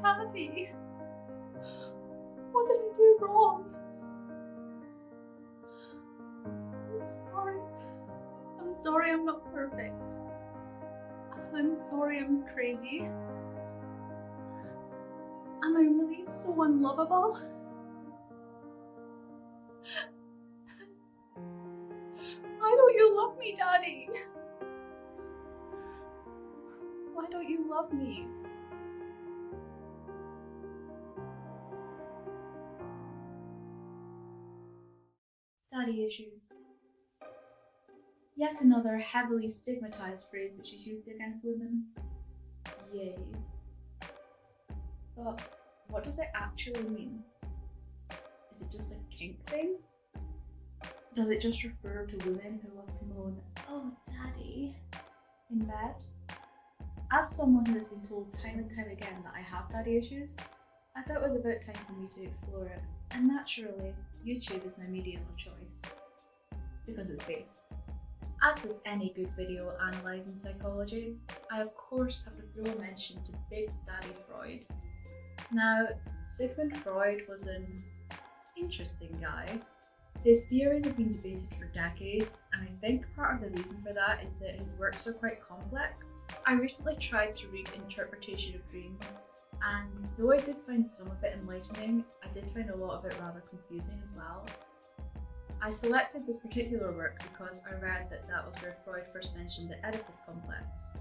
Daddy, what did I do wrong? I'm sorry. I'm sorry I'm not perfect. I'm sorry I'm crazy. Am I really so unlovable? Why don't you love me, Daddy? Why don't you love me? Daddy issues. Yet another heavily stigmatized phrase which is used against women. Yay. But what does it actually mean? Is it just a kink thing? Does it just refer to women who love to moan, "Oh, Daddy," in bed? As someone who has been told time and time again that I have daddy issues, I thought it was about time for me to explore it. And naturally, YouTube is my medium of choice. Because it's based. As with any good video analysing psychology, I of course have to throw a mention to Big Daddy Freud. Now, Sigmund Freud was an interesting guy. His theories have been debated for decades, and I think part of the reason for that is that his works are quite complex. I recently tried to read Interpretation of Dreams, and though I did find some of it enlightening, I did find a lot of it rather confusing as well. I selected this particular work because I read that that was where Freud first mentioned the Oedipus complex.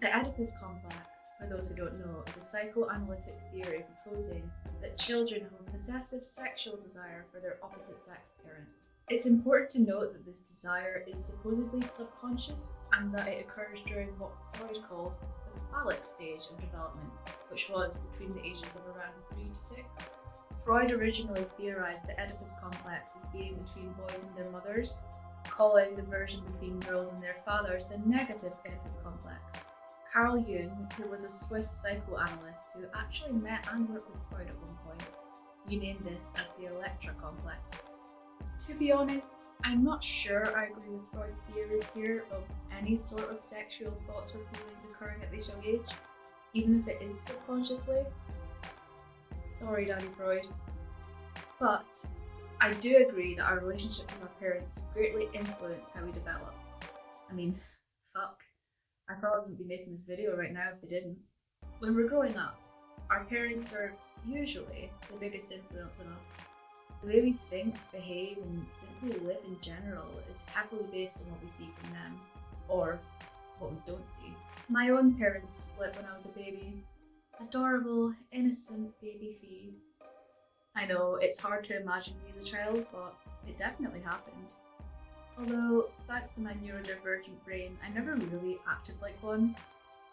The Oedipus complex, for those who don't know, is a psychoanalytic theory proposing that children have a possessive sexual desire for their opposite sex parent. It's important to note that this desire is supposedly subconscious and that it occurs during what Freud called the phallic stage of development, which was between the ages of around 3 to 6. Freud originally theorised the Oedipus complex as being between boys and their mothers, calling the version between girls and their fathers the negative Oedipus complex. Carl Jung, who was a Swiss psychoanalyst who actually met and worked with Freud at one point, renamed this as the Electra complex. To be honest, I'm not sure I agree with Freud's theories here of any sort of sexual thoughts or feelings occurring at this young age, even if it is subconsciously. Sorry, Daddy Freud. But I do agree that our relationship with our parents greatly influence how we develop. I mean, fuck. I probably wouldn't be making this video right now if they didn't. When we're growing up, our parents are usually the biggest influence on us. The way we think, behave, and simply live in general is heavily based on what we see from them, or what we don't see. My own parents split when I was a baby. Adorable, innocent baby Fee. I know, it's hard to imagine me as a child, but it definitely happened. Although, thanks to my neurodivergent brain, I never really acted like one.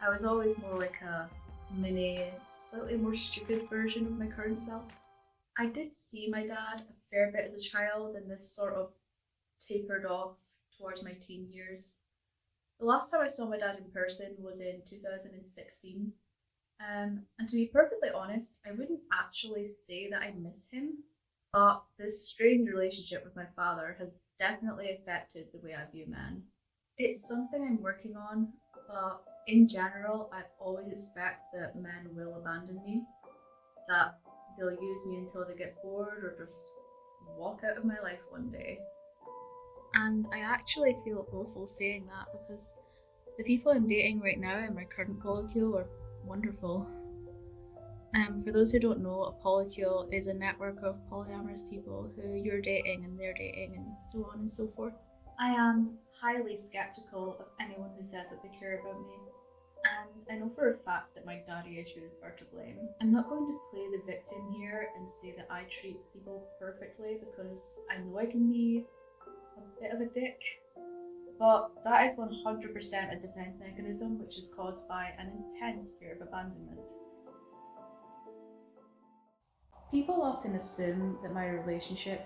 I was always more like a mini, slightly more stupid version of my current self. I did see my dad a fair bit as a child, and this sort of tapered off towards my teen years. The last time I saw my dad in person was in 2016. And to be perfectly honest, I wouldn't actually say that I miss him, but this strained relationship with my father has definitely affected the way I view men. It's something I'm working on, but in general, I always expect that men will abandon me, that they'll use me until they get bored or just walk out of my life one day. And I actually feel awful saying that because the people I'm dating right now in my current polycule are wonderful. For those who don't know, a polycule is a network of polyamorous people who you're dating and they're dating and so on and so forth. I am highly skeptical of anyone who says that they care about me, and I know for a fact that my daddy issues are to blame. I'm not going to play the victim here and say that I treat people perfectly because I know I can be a bit of a dick. But that is 100% a defense mechanism which is caused by an intense fear of abandonment. People often assume that my relationship,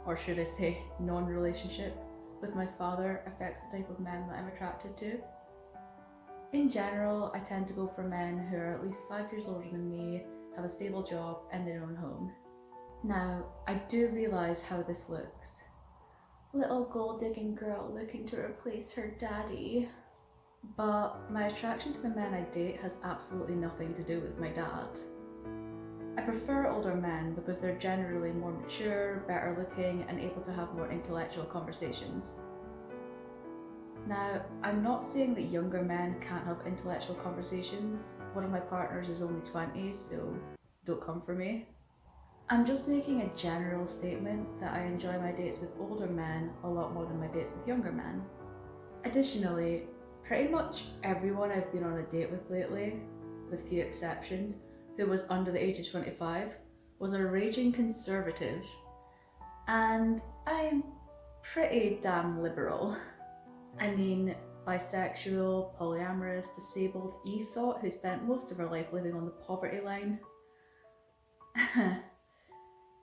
or should I say non-relationship, with my father affects the type of men that I'm attracted to. In general, I tend to go for men who are at least 5 years older than me, have a stable job and their own home. Now, I do realise how this looks. Little gold-digging girl looking to replace her daddy. But my attraction to the men I date has absolutely nothing to do with my dad. I prefer older men because they're generally more mature, better looking, and able to have more intellectual conversations. Now, I'm not saying that younger men can't have intellectual conversations. One of my partners is only 20, so don't come for me. I'm just making a general statement that I enjoy my dates with older men a lot more than my dates with younger men. Additionally, pretty much everyone I've been on a date with lately, with few exceptions, who was under the age of 25, was a raging conservative. And I'm pretty damn liberal. I mean, bisexual, polyamorous, disabled e-thought who spent most of her life living on the poverty line.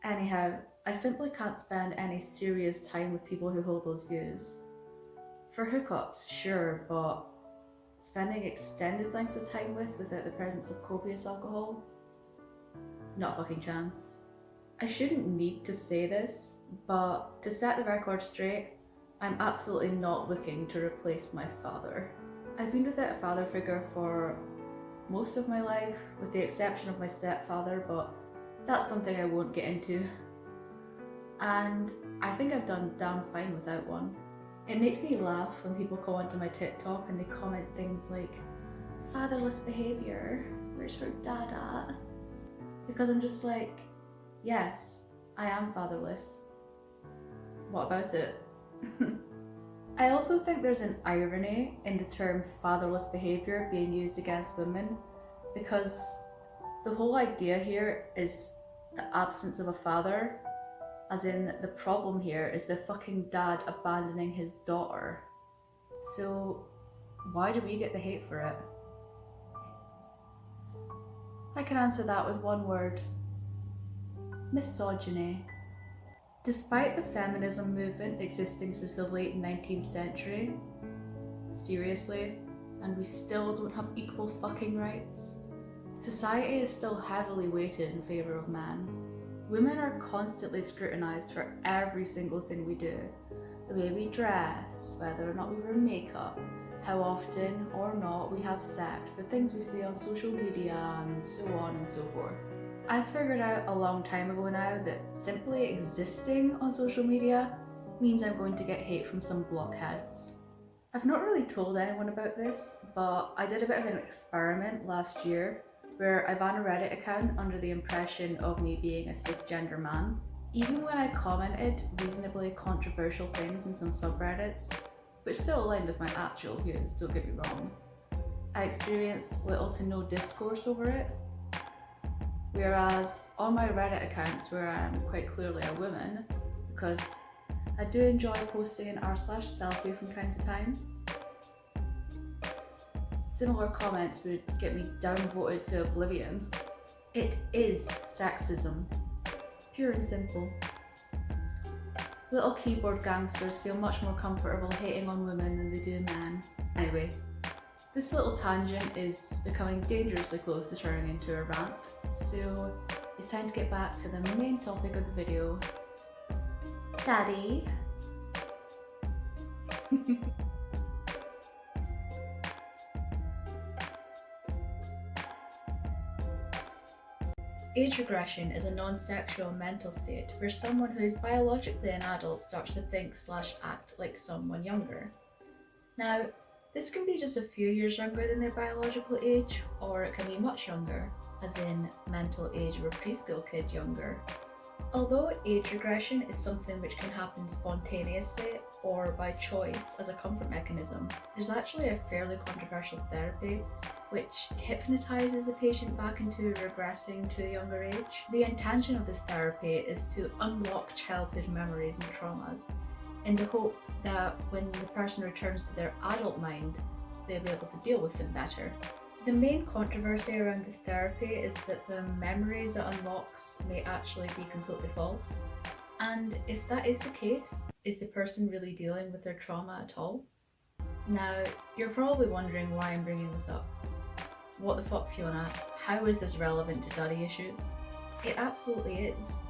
Anyhow, I simply can't spend any serious time with people who hold those views. For hookups, sure, but spending extended lengths of time without the presence of copious alcohol? Not a fucking chance. I shouldn't need to say this, but to set the record straight, I'm absolutely not looking to replace my father. I've been without a father figure for most of my life, with the exception of my stepfather, but that's something I won't get into. And I think I've done damn fine without one. It makes me laugh when people go onto my TikTok and they comment things like, fatherless behaviour, where's her dad at? Because I'm just like, yes, I am fatherless. What about it? I also think there's an irony in the term fatherless behaviour being used against women, because the whole idea here is the absence of a father, as in the problem here is the fucking dad abandoning his daughter. So why do we get the hate for it? I can answer that with one word: misogyny. Despite the feminism movement existing since the late 19th century, seriously, and we still don't have equal fucking rights? Society is still heavily weighted in favour of men. Women are constantly scrutinised for every single thing we do. The way we dress, whether or not we wear makeup, how often or not we have sex, the things we say on social media, and so on and so forth. I figured out a long time ago now that simply existing on social media means I'm going to get hate from some blockheads. I've not really told anyone about this, but I did a bit of an experiment last year where I ran a Reddit account under the impression of me being a cisgender man. Even when I commented reasonably controversial things in some subreddits, which still aligned with my actual views, don't get me wrong, I experienced little to no discourse over it. Whereas on my Reddit accounts, where I am quite clearly a woman, because I do enjoy posting an r/selfie from time to time, similar comments would get me downvoted to oblivion. It is sexism, pure and simple. Little keyboard gangsters feel much more comfortable hating on women than they do men. Anyway, this little tangent is becoming dangerously close to turning into a rant, so it's time to get back to the main topic of the video. Daddy. Age regression is a non-sexual mental state where someone who is biologically an adult starts to think/act like someone younger. Now, this can be just a few years younger than their biological age, or it can be much younger, as in mental age of a preschool kid younger. Although age regression is something which can happen spontaneously or by choice as a comfort mechanism, there's actually a fairly controversial therapy which hypnotizes a patient back into regressing to a younger age. The intention of this therapy is to unlock childhood memories and traumas in the hope that when the person returns to their adult mind, they'll be able to deal with them better. The main controversy around this therapy is that the memories it unlocks may actually be completely false. And if that is the case, is the person really dealing with their trauma at all? Now, you're probably wondering why I'm bringing this up. What the fuck, Fiona? How is this relevant to daddy issues? It absolutely is.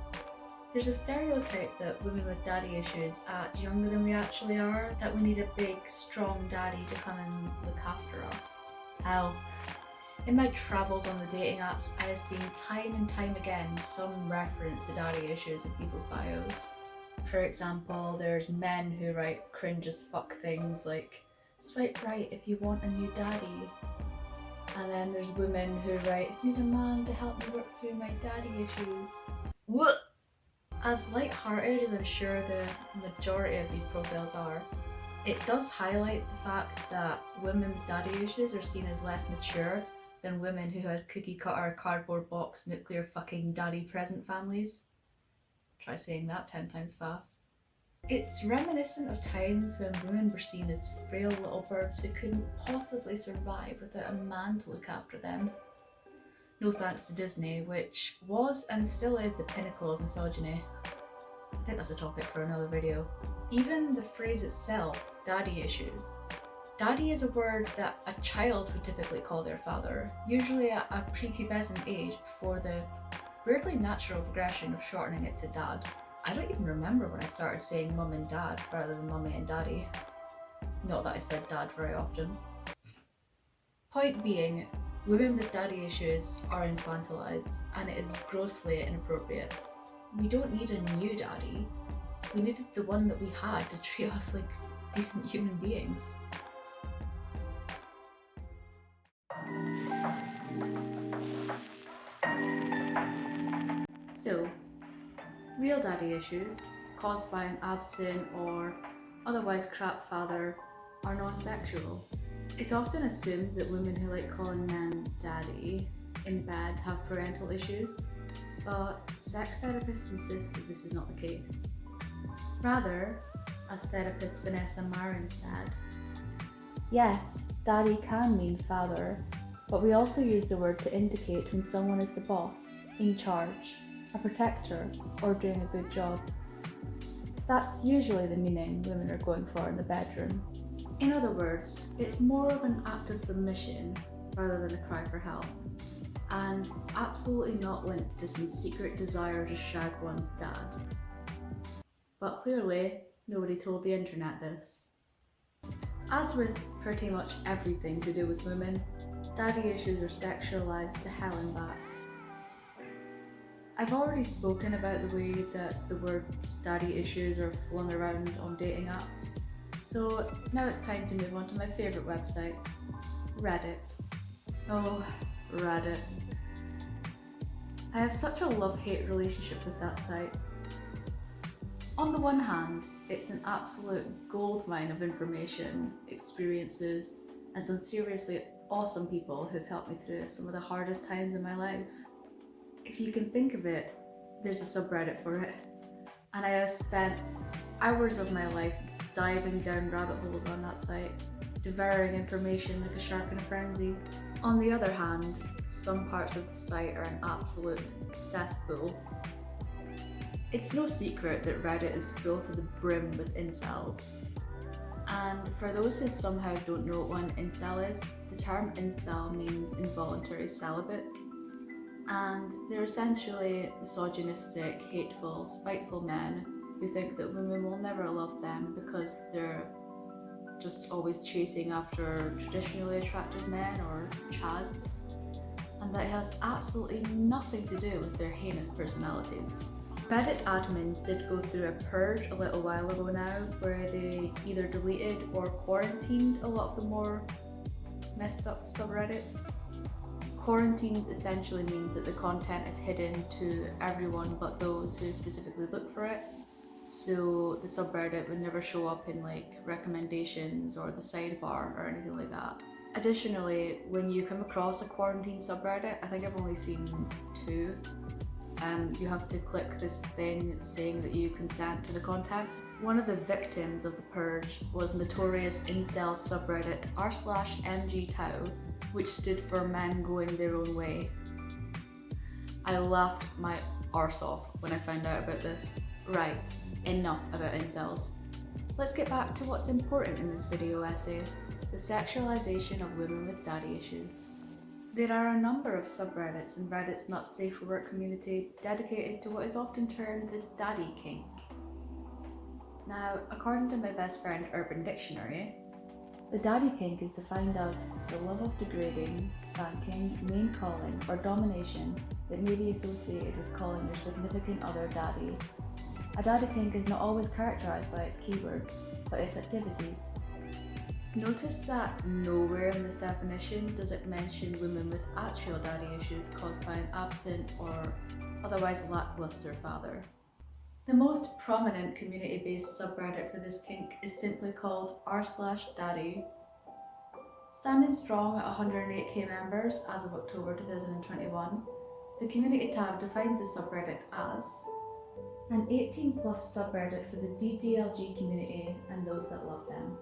There's a stereotype that women with daddy issues act younger than we actually are, that we need a big, strong daddy to come and look after us. Hell, In my travels on the dating apps, I have seen time and time again some reference to daddy issues in people's bios. For example, there's men who write cringe as fuck things like, "Swipe right if you want a new daddy." And then there's women who write, "Need a man to help me work through my daddy issues." What? As light-hearted as I'm sure the majority of these profiles are, it does highlight the fact that women with daddy issues are seen as less mature than women who had cookie-cutter, cardboard box, nuclear fucking daddy-present families. Try saying that 10 times fast. It's reminiscent of times when women were seen as frail little birds who couldn't possibly survive without a man to look after them. No thanks to Disney, which was and still is the pinnacle of misogyny. I think that's a topic for another video. Even the phrase itself, daddy issues. Daddy is a word that a child would typically call their father, usually at a prepubescent age before the weirdly natural progression of shortening it to dad. I don't even remember when I started saying mum and dad rather than mummy and daddy. Not that I said dad very often. Point being, women with daddy issues are infantilized, and it is grossly inappropriate. We don't need a new daddy. We needed the one that we had to treat us like decent human beings. So, real daddy issues caused by an absent or otherwise crap father are non-sexual. It's often assumed that women who like calling men daddy in bed have parental issues, but sex therapists insist that this is not the case. Rather, as therapist Vanessa Marin said, yes, daddy can mean father, but we also use the word to indicate when someone is the boss, in charge, a protector, or doing a good job. That's usually the meaning women are going for in the bedroom. In other words, it's more of an act of submission rather than a cry for help, and absolutely not linked to some secret desire to shag one's dad. But clearly, nobody told the internet this. As with pretty much everything to do with women, daddy issues are sexualized to hell and back. I've already spoken about the way that the words daddy issues are flung around on dating apps, so now it's time to move on to my favourite website, Reddit. Oh, Reddit. I have such a love-hate relationship with that site. On the one hand, it's an absolute goldmine of information, experiences, and some seriously awesome people who've helped me through some of the hardest times in my life. If you can think of it, there's a subreddit for it, and I have spent hours of my life diving down rabbit holes on that site, devouring information like a shark in a frenzy. On the other hand, some parts of the site are an absolute cesspool. It's no secret that Reddit is full to the brim with incels. And for those who somehow don't know what an incel is, the term incel means involuntary celibate. And they're essentially misogynistic, hateful, spiteful men who think that women will never love them because they're just always chasing after traditionally attractive men or chads, and that it has absolutely nothing to do with their heinous personalities. Reddit admins did go through a purge a little while ago now, where they either deleted or quarantined a lot of the more messed up subreddits. Quarantines essentially means that the content is hidden to everyone but those who specifically look for it. So the subreddit would never show up in like recommendations or the sidebar or anything like that. Additionally, when you come across a quarantine subreddit, I think I've only seen 2, you have to click this thing saying that you consent to the content. One of the victims of the purge was notorious incel subreddit r/mgtau, which stood for men going their own way. I laughed my arse off when I found out about this. Right, enough about incels. Let's get back to what's important in this video essay, the sexualization of women with daddy issues. There are a number of subreddits in Reddit's not safe for work community dedicated to what is often termed the daddy kink. Now, according to my best friend Urban Dictionary, The daddy kink is defined as the love of degrading, spanking, name-calling, or domination that may be associated with calling your significant other daddy. A daddy kink is not always characterised by its keywords, but its activities. Notice that nowhere in this definition does it mention women with actual daddy issues caused by an absent or otherwise lackluster father. The most prominent community-based subreddit for this kink is simply called r/daddy. Standing strong at 108k members as of October 2021, the community tab defines the subreddit as an 18+ subreddit for the DDLG community and those that love them.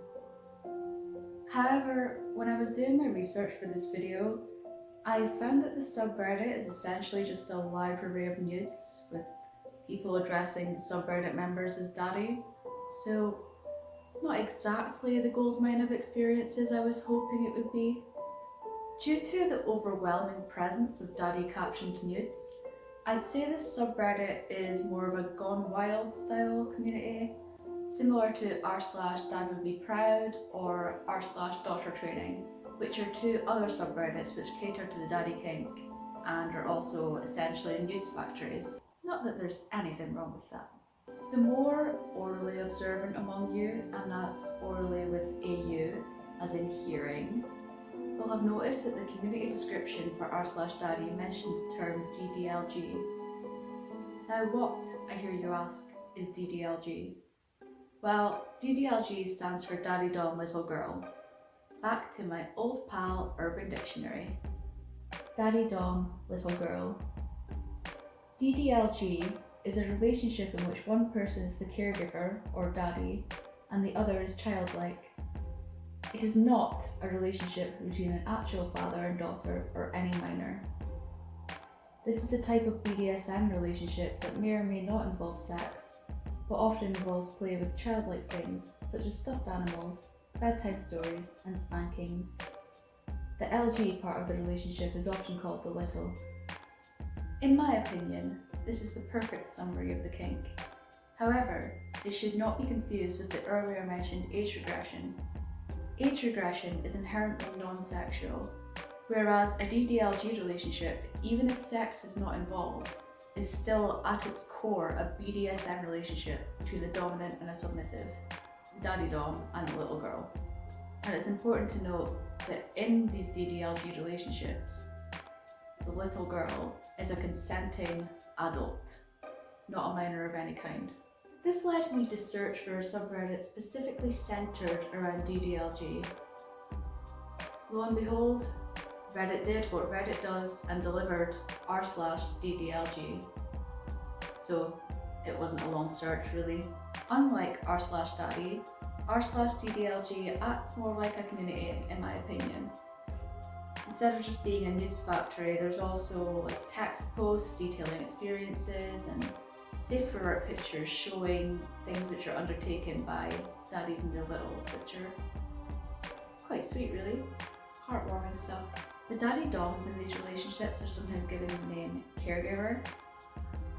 However, when I was doing my research for this video, I found that the subreddit is essentially just a library of nudes with people addressing subreddit members as daddy, so not exactly the goldmine of experiences I was hoping it would be. Due to the overwhelming presence of daddy captioned nudes, I'd say this subreddit is more of a gone wild style community, similar to r/dad would be proud or r/daughter training, which are two other subreddits which cater to the daddy kink and are also essentially nudes factories. Not that there's anything wrong with that. The more orally observant among you, and that's orally with AU, as in hearing, will have noticed that the community description for r/daddy mentioned the term DDLG. Now what, I hear you ask, is DDLG? Well, DDLG stands for Daddy Dom Little Girl. Back to my old pal Urban Dictionary. Daddy Dom Little Girl. DDLG is a relationship in which one person is the caregiver, or daddy, and the other is childlike. It is not a relationship between an actual father and daughter or any minor. This is a type of BDSM relationship that may or may not involve sex, but often involves play with childlike things such as stuffed animals, bedtime stories, and spankings. The LG part of the relationship is often called the little. In my opinion, this is the perfect summary of the kink. However, it should not be confused with the earlier mentioned age regression. Age regression is inherently non-sexual, whereas a DDLG relationship, even if sex is not involved, is still at its core a BDSM relationship between a dominant and a submissive, daddy dom and the little girl. And it's important to note that in these DDLG relationships, the little girl is a consenting adult, not a minor of any kind. This led me to search for a subreddit specifically centered around DDLG. Lo and behold, Reddit did what Reddit does and delivered r/DDLG. So it wasn't a long search really. Unlike r/daddy, r/DDLG acts more like a community in my opinion. Instead of just being a nudes factory, there's also text posts detailing experiences and safe for work pictures showing things which are undertaken by daddies and their littles, which are quite sweet really. Heartwarming stuff. The daddy doms in these relationships are sometimes given the name caregiver,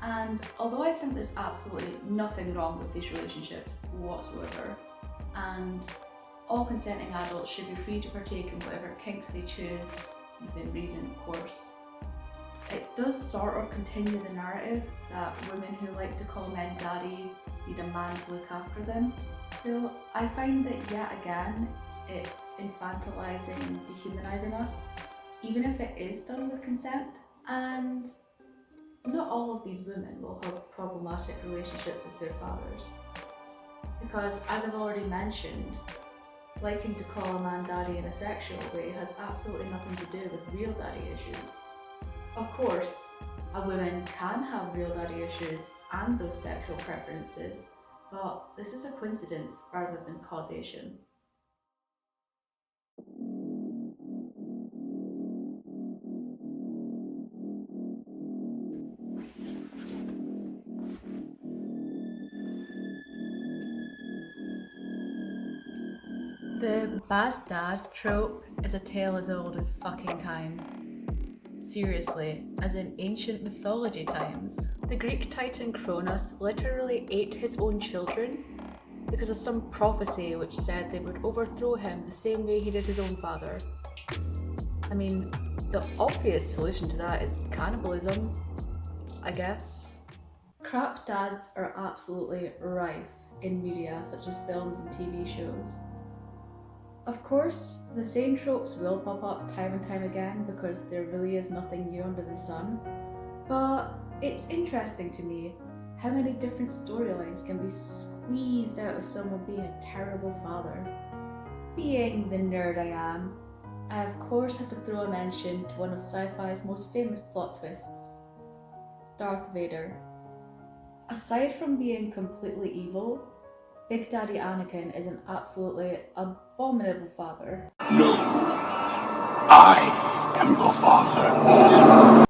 and although I think there's absolutely nothing wrong with these relationships whatsoever, and all consenting adults should be free to partake in whatever kinks they choose, within reason of course, it does sort of continue the narrative that women who like to call men daddy need a man to look after them. So I find that yet again, it's infantilizing and dehumanizing us, even if it is done with consent. And not all of these women will have problematic relationships with their fathers. Because as I've already mentioned, liking to call a man daddy in a sexual way has absolutely nothing to do with real daddy issues. Of course, a woman can have real daddy issues and those sexual preferences, but this is a coincidence rather than causation. The bad dad trope is a tale as old as fucking time. Seriously, as in ancient mythology times. The Greek titan Kronos literally ate his own children because of some prophecy which said they would overthrow him the same way he did his own father. I mean, the obvious solution to that is cannibalism, I guess. Crap dads are absolutely rife in media such as films and TV shows. Of course, the same tropes will pop up time and time again because there really is nothing new under the sun, but it's interesting to me how many different storylines can be squeezed out of someone being a terrible father. Being the nerd I am, I of course have to throw a mention to one of sci-fi's most famous plot twists, Darth Vader. Aside from being completely evil, Big Daddy Anakin is an absolutely abominable father. No, I am your father.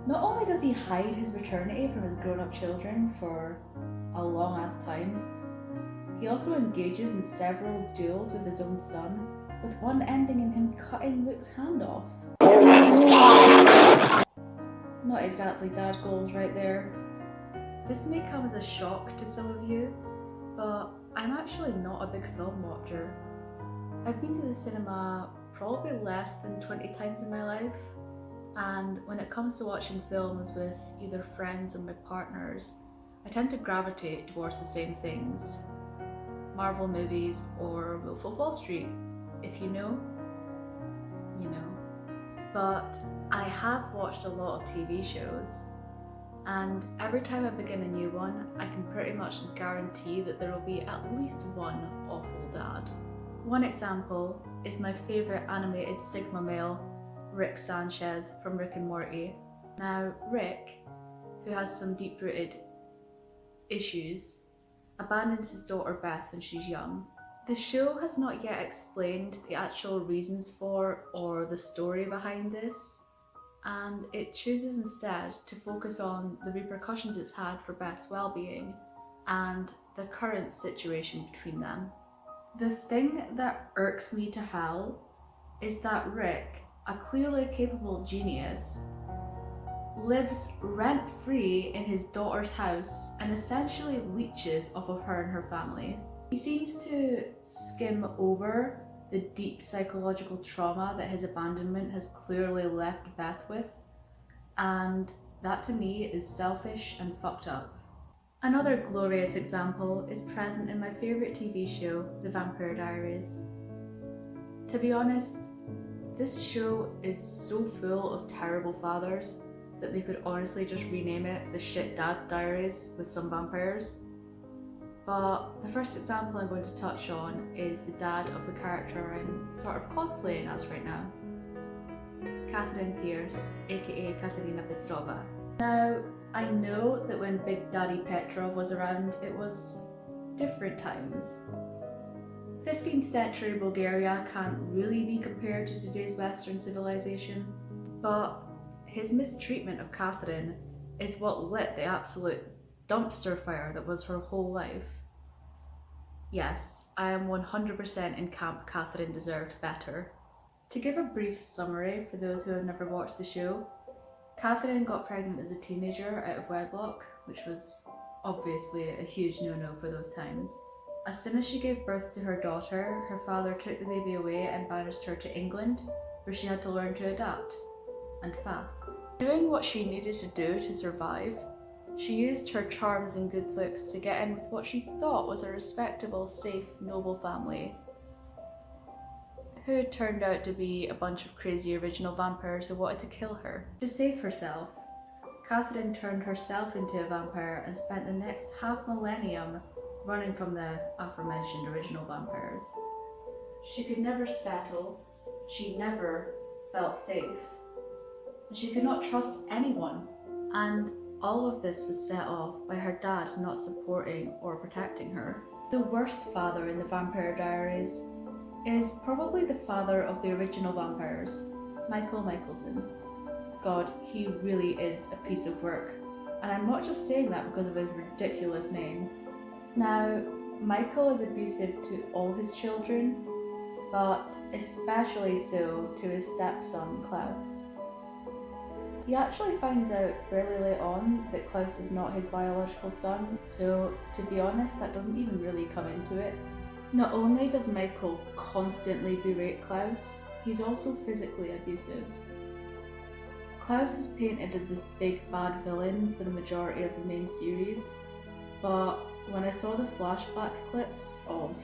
Not only does he hide his paternity from his grown-up children for a long-ass time, he also engages in several duels with his own son, with one ending in him cutting Luke's hand off. Not exactly dad goals right there. This may come as a shock to some of you, but I'm actually not a big film watcher. I've been to the cinema probably less than 20 times in my life, and when it comes to watching films with either friends or my partners, I tend to gravitate towards the same things. Marvel movies or Wolf of Wall Street, if you know, you know. But I have watched a lot of TV shows, and every time I begin a new one, I can pretty much guarantee that there will be at least one awful dad. One example is my favourite animated Sigma male, Rick Sanchez from Rick and Morty. Now, Rick, who has some deep-rooted issues, abandons his daughter Beth when she's young. The show has not yet explained the actual reasons for or the story behind this, and it chooses instead to focus on the repercussions it's had for Beth's well-being and the current situation between them. The thing that irks me to hell is that Rick, a clearly capable genius, lives rent-free in his daughter's house and essentially leeches off of her and her family. He seems to skim over the deep psychological trauma that his abandonment has clearly left Beth with, and that to me is selfish and fucked up. Another glorious example is present in my favourite TV show, The Vampire Diaries. To be honest, this show is so full of terrible fathers that they could honestly just rename it The Shit Dad Diaries with some vampires. But the first example I'm going to touch on is the dad of the character I'm sort of cosplaying as right now, Catherine Pierce, aka Katerina Petrova. Now, I know that when Big Daddy Petrov was around, it was different times. 15th century Bulgaria can't really be compared to today's Western civilization, but his mistreatment of Catherine is what lit the absolute dumpster fire that was her whole life. Yes, I am 100% in camp Catherine deserved better. To give a brief summary for those who have never watched the show, Catherine got pregnant as a teenager out of wedlock, which was obviously a huge no-no for those times. As soon as she gave birth to her daughter, her father took the baby away and banished her to England, where she had to learn to adapt, and fast. Doing what she needed to do to survive, she used her charms and good looks to get in with what she thought was a respectable, safe, noble family, who turned out to be a bunch of crazy original vampires who wanted to kill her. To save herself, Catherine turned herself into a vampire and spent the next half millennium running from the aforementioned original vampires. She could never settle, she never felt safe, and she could not trust anyone. And all of this was set off by her dad not supporting or protecting her. The worst father in the Vampire Diaries is probably the father of the original vampires, Michael Michelson. God, he really is a piece of work, and I'm not just saying that because of his ridiculous name. Now, Michael is abusive to all his children, but especially so to his stepson Klaus. He actually finds out fairly late on that Klaus is not his biological son, so to be honest, that doesn't even really come into it. Not only does Michael constantly berate Klaus, he's also physically abusive. Klaus is painted as this big bad villain for the majority of the main series, but when I saw the flashback clips of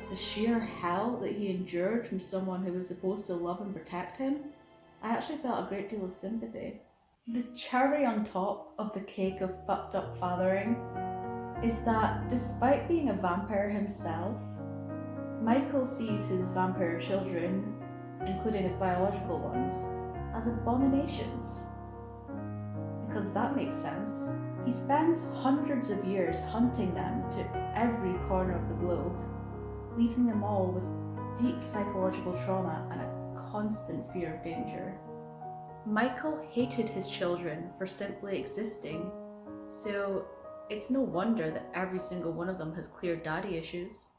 the sheer hell that he endured from someone who was supposed to love and protect him, I actually felt a great deal of sympathy. The cherry on top of the cake of fucked up fathering is that despite being a vampire himself, Michael sees his vampire children, including his biological ones, as abominations. Because that makes sense. He spends hundreds of years hunting them to every corner of the globe, leaving them all with deep psychological trauma and a constant fear of danger. Michael hated his children for simply existing, so it's no wonder that every single one of them has clear daddy issues.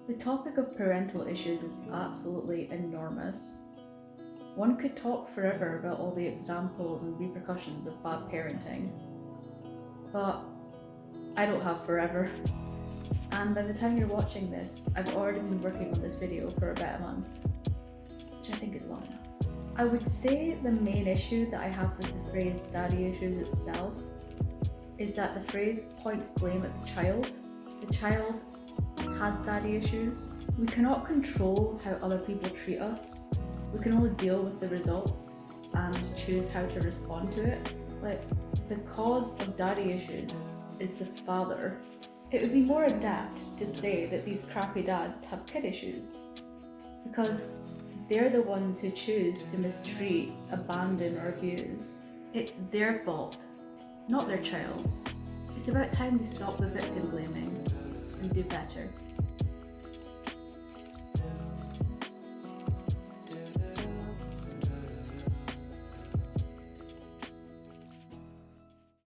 The topic of parental issues is absolutely enormous. One could talk forever about all the examples and repercussions of bad parenting, but I don't have forever. And by the time you're watching this, I've already been working on this video for about a month, which I think is long enough. I would say the main issue that I have with the phrase daddy issues itself is that the phrase points blame at the child. The child has daddy issues. We cannot control how other people treat us. We can only deal with the results and choose how to respond to it. Like, the cause of daddy issues is the father. It would be more adept to say that these crappy dads have kid issues, because they're the ones who choose to mistreat, abandon, or abuse. It's their fault, not their child's. It's about time we stop the victim blaming and do better.